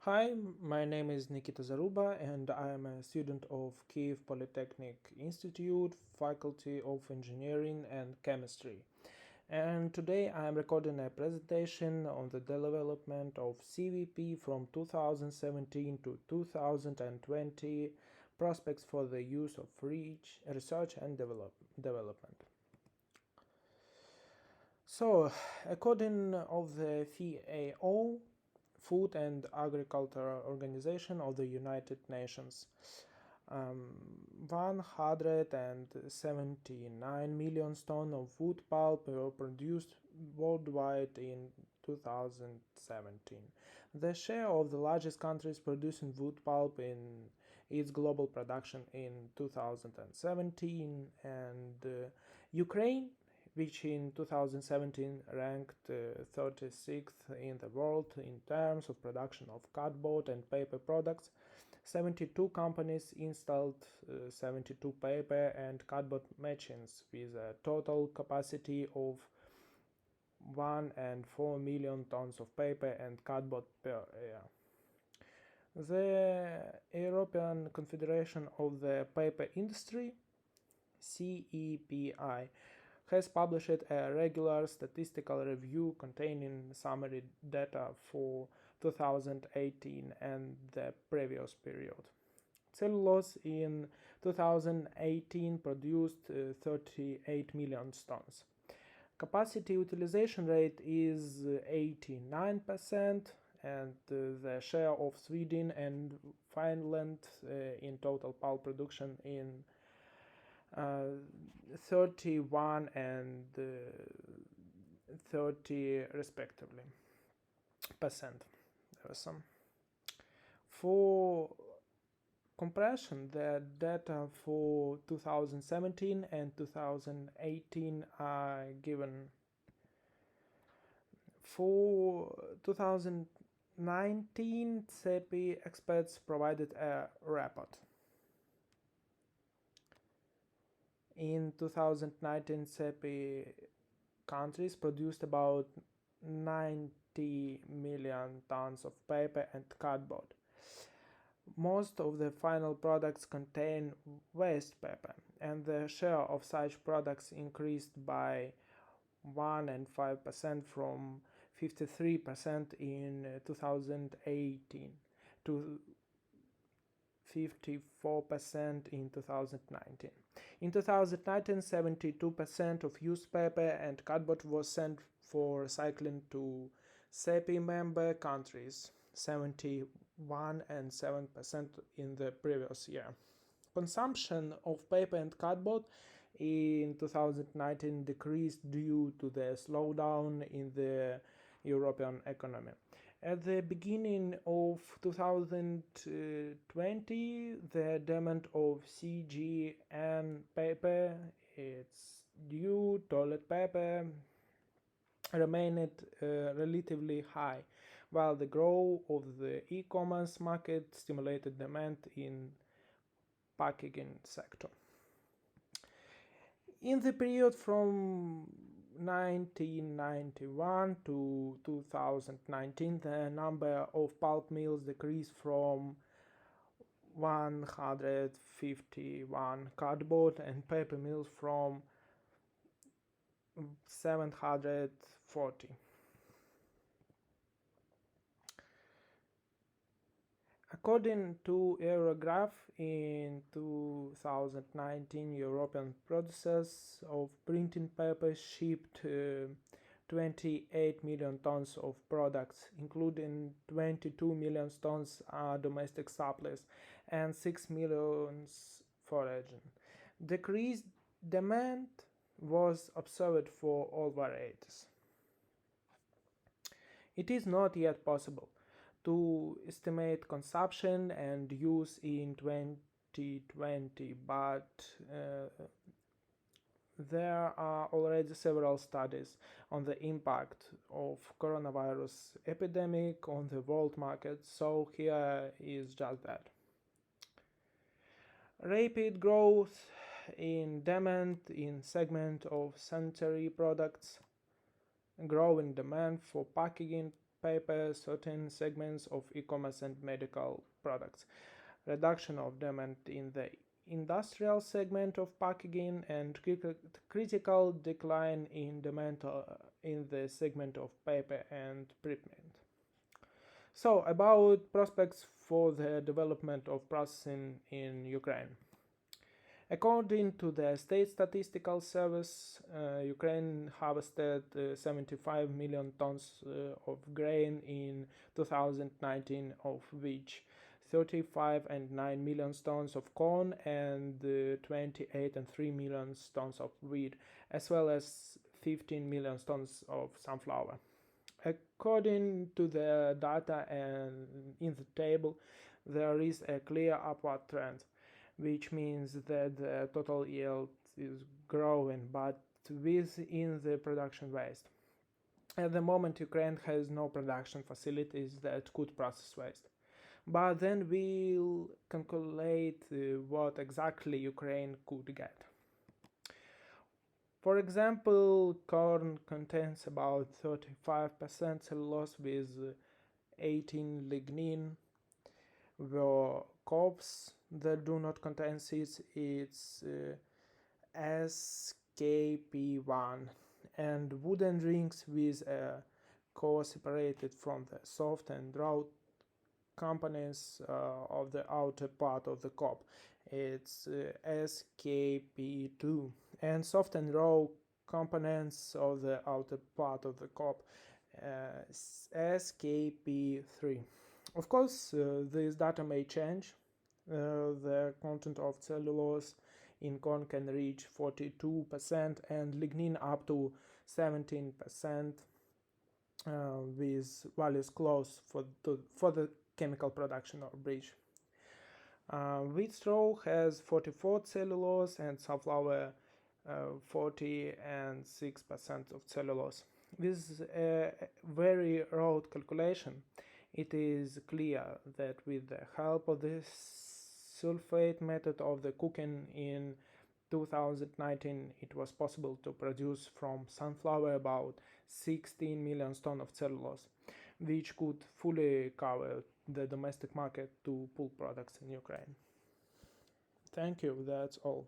Hi, my name is Nikita Zaruba and I am a student of Kyiv Polytechnic Institute, Faculty of Engineering and Chemistry. And today I am recording a presentation on the development of CVP from 2017 to 2020, prospects for the use of research and development. So, according of the FAO, Food and Agriculture Organization of the United Nations, 179 million tons of wood pulp were produced worldwide in 2017. The share of the largest countries producing wood pulp in its global production in 2017 and Ukraine, which in 2017 ranked 36th in the world in terms of production of cardboard and paper products. 72 companies installed 72 paper and cardboard machines with a total capacity of 1.4 million tons of paper and cardboard per year. The European Confederation of the Paper Industry, CEPI, has published a regular statistical review containing summary data for 2018 and the previous period. Cellulose in 2018 produced 38 million tons. Capacity utilization rate is 89%, and the share of Sweden and Finland in total pulp production in 31 and 30 respectively percent. There was some. For comparison, the data for 2017 and 2018 are given. For 2019, CEPI experts provided a report. In 2019, CEPI countries produced about 90 million tons of paper and cardboard. Most of the final products contain waste paper, and the share of such products increased by 1 and 5% from 53% in 2018 to 54% in 2019. In 2019, 72% of used paper and cardboard was sent for recycling to CEPI member countries, 71 and 7% in the previous year. Consumption of paper and cardboard in 2019 decreased due to the slowdown in the European economy. At the beginning of 2020, the demand of CGN paper, its due toilet paper, remained relatively high, while the growth of the e-commerce market stimulated demand in packaging sector. In the period from 1991 to 2019, the number of pulp mills decreased from 151 cardboard and paper mills from 740. According to Eurograph, in 2019, European producers of printing paper shipped 28 million tons of products, including 22 million tons are domestic supplies and 6 million foraging. Decreased demand was observed for all varieties. It is not yet possible to estimate consumption and use in 2020, but there are already several studies on the impact of coronavirus epidemic on the world market, so here is just that. Rapid growth in demand in segment of sanitary products, growing demand for packaging paper, certain segments of e-commerce and medical products, reduction of demand in the industrial segment of packaging, and critical decline in demand in the segment of paper and printment. So, about prospects for the development of processing in Ukraine. According to the State Statistical Service, Ukraine harvested 75 million tons of grain in 2019, of which 35 and 9 million tons of corn and 28 and 3 million tons of wheat, as well as 15 million tons of sunflower. According to the data and in the table, there is a clear upward trend, which means that the total yield is growing, but within the production waste. At the moment, Ukraine has no production facilities that could process waste. But then we'll calculate what exactly Ukraine could get. For example, corn contains about 35% cellulose with 18 lignin, where crops that do not contain seeds, it's SKP1, and wooden rings with a core separated from the soft and raw components of the outer part of the cob. It's SKP2, and soft and raw components of the outer part of the cob, SKP3. Of course, this data may change. The content of cellulose in corn can reach 42% and lignin up to 17%, with values close for the chemical production or bridge. Wheat straw has 44 cellulose and sunflower 40 and 6% of cellulose. With a very rough calculation, it is clear that with the help of the sulfate method of the cooking in 2019, it was possible to produce from sunflower about 16 million tons of cellulose, which could fully cover the domestic market to pulp products in Ukraine. Thank you, that's all.